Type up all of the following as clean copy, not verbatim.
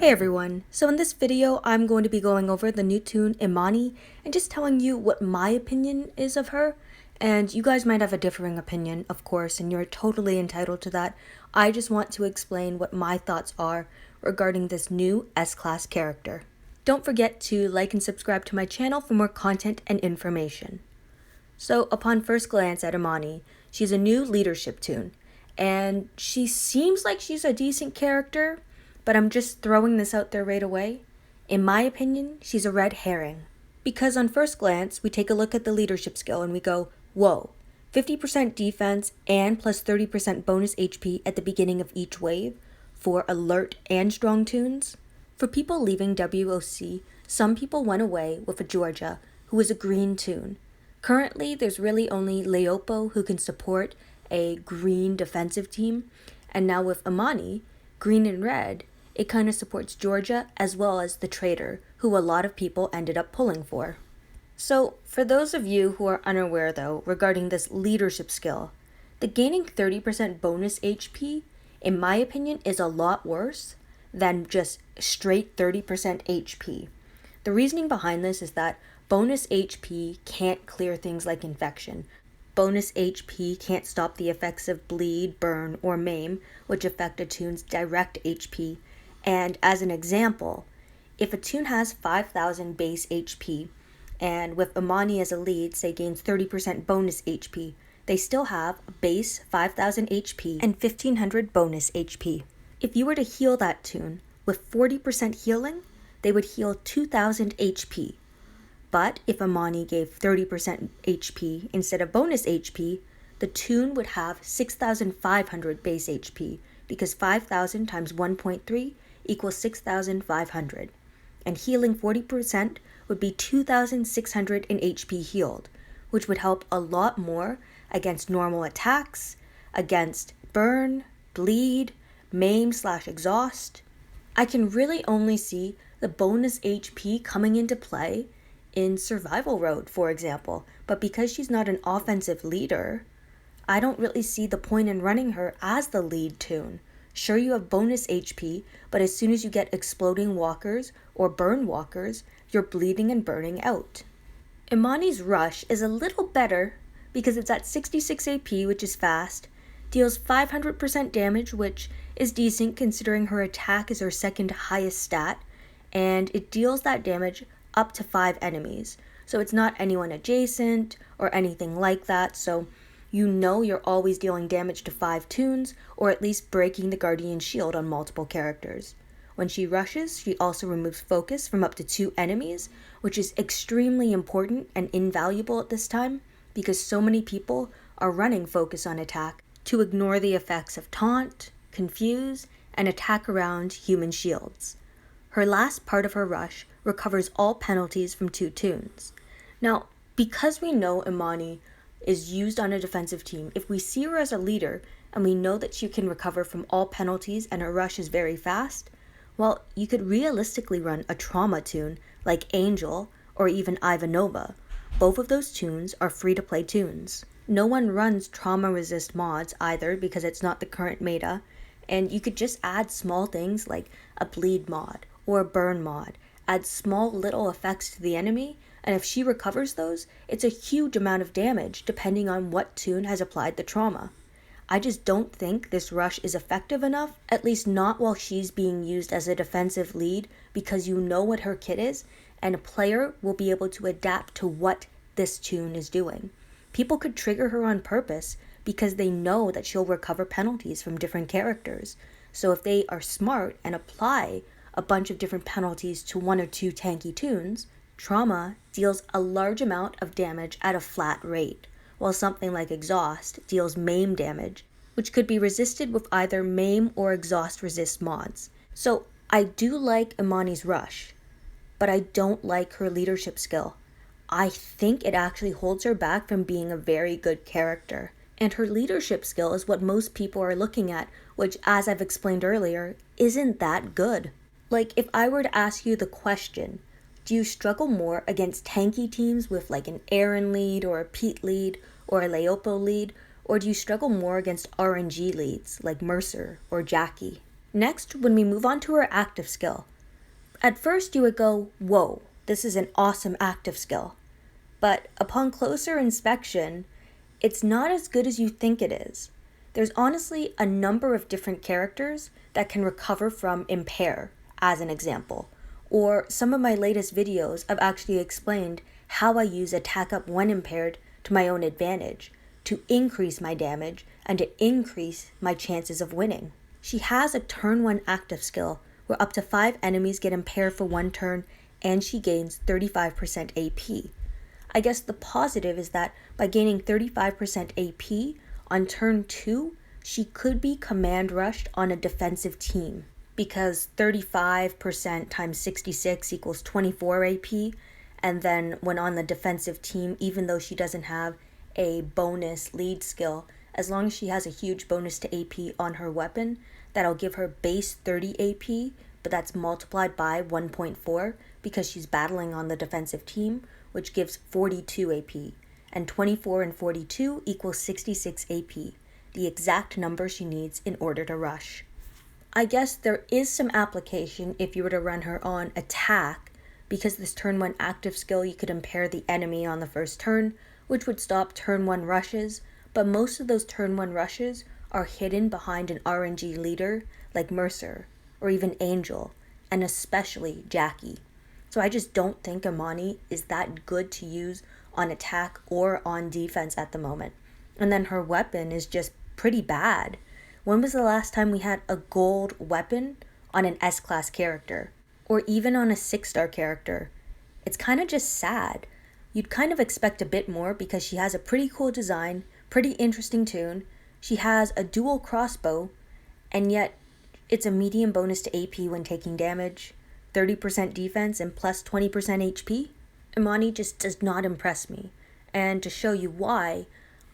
Hey everyone, so in this video I'm going to be going over the new toon Imani and just telling you what my opinion is of her, and you guys might have a differing opinion of course and you're totally entitled to that. I just want to explain what my thoughts are regarding this new S-Class character. Don't forget to like and subscribe to my channel for more content and information. So upon first glance at Imani, she's a new leadership toon, and she seems like she's a decent character, but I'm just throwing this out there right away. In my opinion, she's a red herring. Because on first glance, we take a look at the leadership skill and we go, whoa, 50% defense and plus 30% bonus HP at the beginning of each wave for alert and strong toons. For people leaving WOC, some people went away with a Georgia, who is a green toon. Currently, there's really only Leopo who can support a green defensive team, and now with Imani, green and red, it kind of supports Georgia as well as the Trader, who a lot of people ended up pulling for. So, for those of you who are unaware though regarding this leadership skill, the gaining 30% bonus HP, in my opinion, is a lot worse than just straight 30% HP. The reasoning behind this is that bonus HP can't clear things like infection. Bonus HP can't stop the effects of bleed, burn, or maim, which affect a toon's direct HP. And as an example, if a toon has 5,000 base HP, and with Imani as a lead, say gains 30% bonus HP, they still have a base 5,000 HP and 1,500 bonus HP. If you were to heal that toon with 40% healing, they would heal 2,000 HP. But if Imani gave 30% HP instead of bonus HP, the toon would have 6,500 base HP, because 5,000 times 1.3 equals 6,500. And healing 40% would be 2,600 in HP healed, which would help a lot more against normal attacks, against burn, bleed, maim/exhaust. I can really only see the bonus HP coming into play in survival road, for example, but because she's not an offensive leader, I don't really see the point in running her as the lead toon. Sure, you have bonus HP, but as soon as you get exploding walkers or burn walkers, you're bleeding and burning out. Imani's rush is a little better because it's at 66 AP, which is fast, deals 500% damage, which is decent considering her attack is her second highest stat, and it deals that damage up to 5 enemies. So it's not anyone adjacent or anything like that, so you know you're always dealing damage to 5 toons, or at least breaking the Guardian Shield on multiple characters. When she rushes, she also removes focus from up to 2 enemies, which is extremely important and invaluable at this time, because so many people are running focus on attack to ignore the effects of taunt, confuse, and attack around human shields. Her last part of her rush recovers all penalties from 2 toons. Now, because we know Imani is used on a defensive team, if we see her as a leader and we know that she can recover from all penalties and her rush is very fast, well, you could realistically run a trauma toon like Angel or even Ivanova. Both of those toons are free-to-play toons. No one runs trauma resist mods either because it's not the current meta, and you could just add small things like a bleed mod or a burn mod, add small little effects to the enemy, and if she recovers those, it's a huge amount of damage depending on what toon has applied the trauma. I just don't think this rush is effective enough, at least not while she's being used as a defensive lead, because you know what her kit is, and a player will be able to adapt to what this toon is doing. People could trigger her on purpose because they know that she'll recover penalties from different characters. So if they are smart and apply a bunch of different penalties to 1 or 2 tanky toons, trauma deals a large amount of damage at a flat rate, while something like exhaust deals maim damage, which could be resisted with either maim or exhaust resist mods. So I do like Imani's rush, but I don't like her leadership skill. I think it actually holds her back from being a very good character. And her leadership skill is what most people are looking at, which, as I've explained earlier, isn't that good. Like, if I were to ask you the question, do you struggle more against tanky teams with like an Aaron lead or a Pete lead or a Leopo lead, or do you struggle more against RNG leads like Mercer or Jackie? Next, when we move on to her active skill, At first you would go, whoa, this is an awesome active skill. But upon closer inspection, it's not as good as you think it is. There's honestly a number of different characters that can recover from impair, as an example. Or some of my latest videos I've actually explained how I use attack up when impaired to my own advantage, to increase my damage and to increase my chances of winning. She has a turn 1 active skill where up to 5 enemies get impaired for 1 turn and she gains 35% AP. I guess the positive is that by gaining 35% AP on turn 2, she could be command rushed on a defensive team because 35% times 66 equals 24 AP, and then when on the defensive team, even though she doesn't have a bonus lead skill, as long as she has a huge bonus to AP on her weapon, that'll give her base 30 AP, but that's multiplied by 1.4 because she's battling on the defensive team, which gives 42 AP, and 24 and 42 equals 66 AP, the exact number she needs in order to rush. I guess there is some application if you were to run her on attack, because this turn 1 active skill you could impair the enemy on the first turn, which would stop turn 1 rushes, but most of those turn 1 rushes are hidden behind an RNG leader like Mercer, or even Angel, and especially Jackie. So I just don't think Imani is that good to use on attack or on defense at the moment. And then her weapon is just pretty bad. When was the last time we had a gold weapon on an S-class character? Or even on a 6-star character? It's kind of just sad. You'd kind of expect a bit more because she has a pretty cool design, pretty interesting toon, she has a dual crossbow, and yet it's a medium bonus to AP when taking damage, 30% defense, and plus 20% HP. Imani just does not impress me. And to show you why,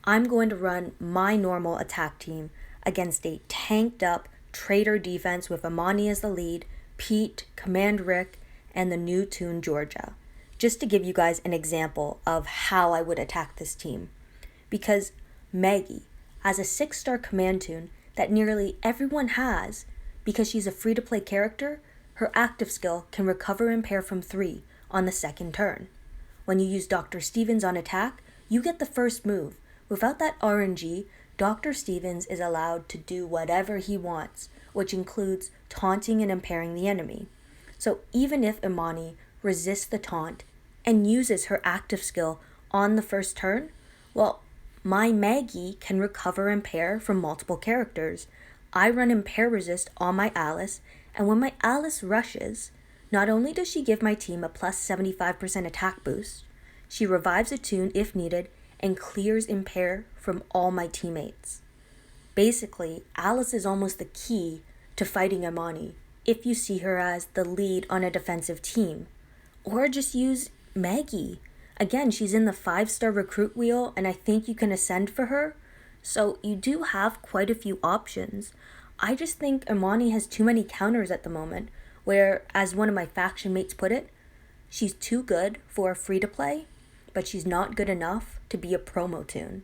I'm going to run my normal attack team against a tanked up traitor defense with Imani as the lead, Pete, Command Rick, and the new toon Georgia. Just to give you guys an example of how I would attack this team. Because Maggie, as a 6-star command toon that nearly everyone has, because she's a free-to-play character, her active skill can recover impair from 3 on the second turn. When you use Dr. Stevens on attack, you get the first move. Without that RNG, Dr. Stevens is allowed to do whatever he wants, which includes taunting and impairing the enemy. So even if Imani resists the taunt and uses her active skill on the first turn, well, my Maggie can recover impair from multiple characters. I run impair resist on my Alice, and when my Alice rushes, not only does she give my team a plus 75% attack boost, she revives a toon if needed and clears impair from all my teammates. Basically, Alice is almost the key to fighting Imani if you see her as the lead on a defensive team. Or just use Maggie. Again, she's in the 5-star recruit wheel, and I think you can ascend for her, so you do have quite a few options. I just think Imani has too many counters at the moment, where, as one of my faction mates put it, she's too good for a free-to-play, but she's not good enough to be a promo toon.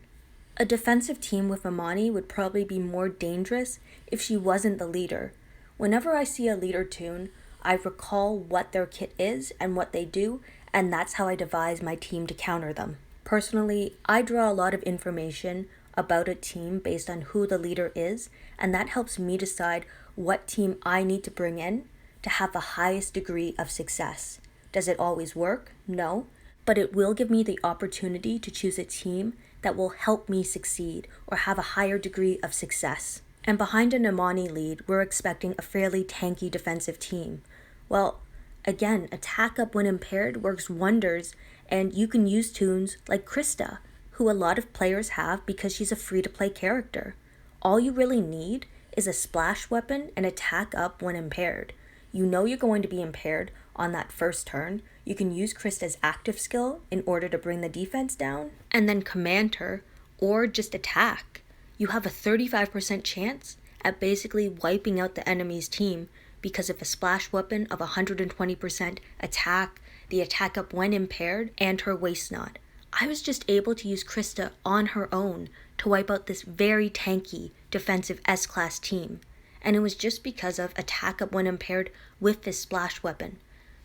A defensive team with Imani would probably be more dangerous if she wasn't the leader. Whenever I see a leader toon, I recall what their kit is and what they do, and that's how I devise my team to counter them. Personally, I draw a lot of information about a team based on who the leader is, and that helps me decide what team I need to bring in to have the highest degree of success. Does it always work? No, but it will give me the opportunity to choose a team that will help me succeed or have a higher degree of success. And behind an Imani lead, we're expecting a fairly tanky defensive team. Well, again, attack up when impaired works wonders, and you can use toons like Krista, who a lot of players have because she's a free-to-play character. All you really need is a splash weapon and attack up when impaired. You know you're going to be impaired on that first turn. You can use Krista's active skill in order to bring the defense down, and then command her, or just attack. You have a 35% chance at basically wiping out the enemy's team because of a splash weapon of 120% attack, the attack up when impaired, and her waist knot. I was just able to use Krista on her own to wipe out this very tanky defensive S-class team, and it was just because of attack up when impaired with this splash weapon.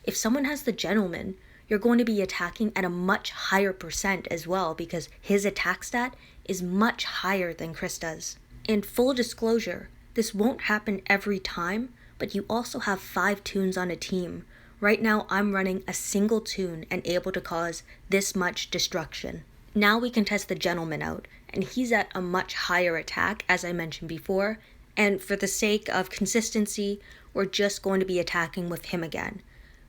if someone has the gentleman, you're going to be attacking at a much higher percent as well because his attack stat is much higher than Krista's. And full disclosure, this won't happen every time, but you also have 5 toons on a team. Right now I'm running a single toon and able to cause this much destruction. Now we can test the gentleman out, and he's at a much higher attack as I mentioned before, and for the sake of consistency, we're just going to be attacking with him again.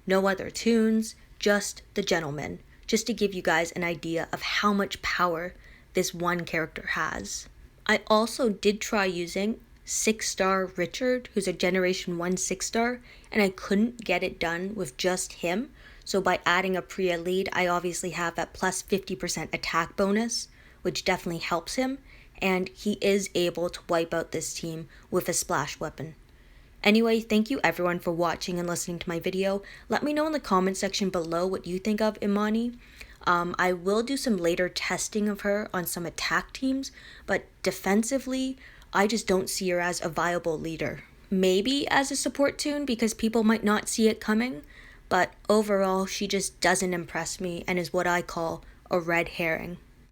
No other toons, just the gentleman, just to give you guys an idea of how much power this one character has. I also did try using 6-star Richard, who's a Generation 1 6-star, and I couldn't get it done with just him. So by adding a Priya lead, I obviously have that plus 50% attack bonus, which definitely helps him, and he is able to wipe out this team with a splash weapon. Anyway, thank you everyone for watching and listening to my video. Let me know in the comment section below what you think of Imani. I will do some later testing of her on some attack teams, but defensively, I just don't see her as a viable leader. Maybe as a support toon because people might not see it coming, but overall she just doesn't impress me and is what I call a red herring.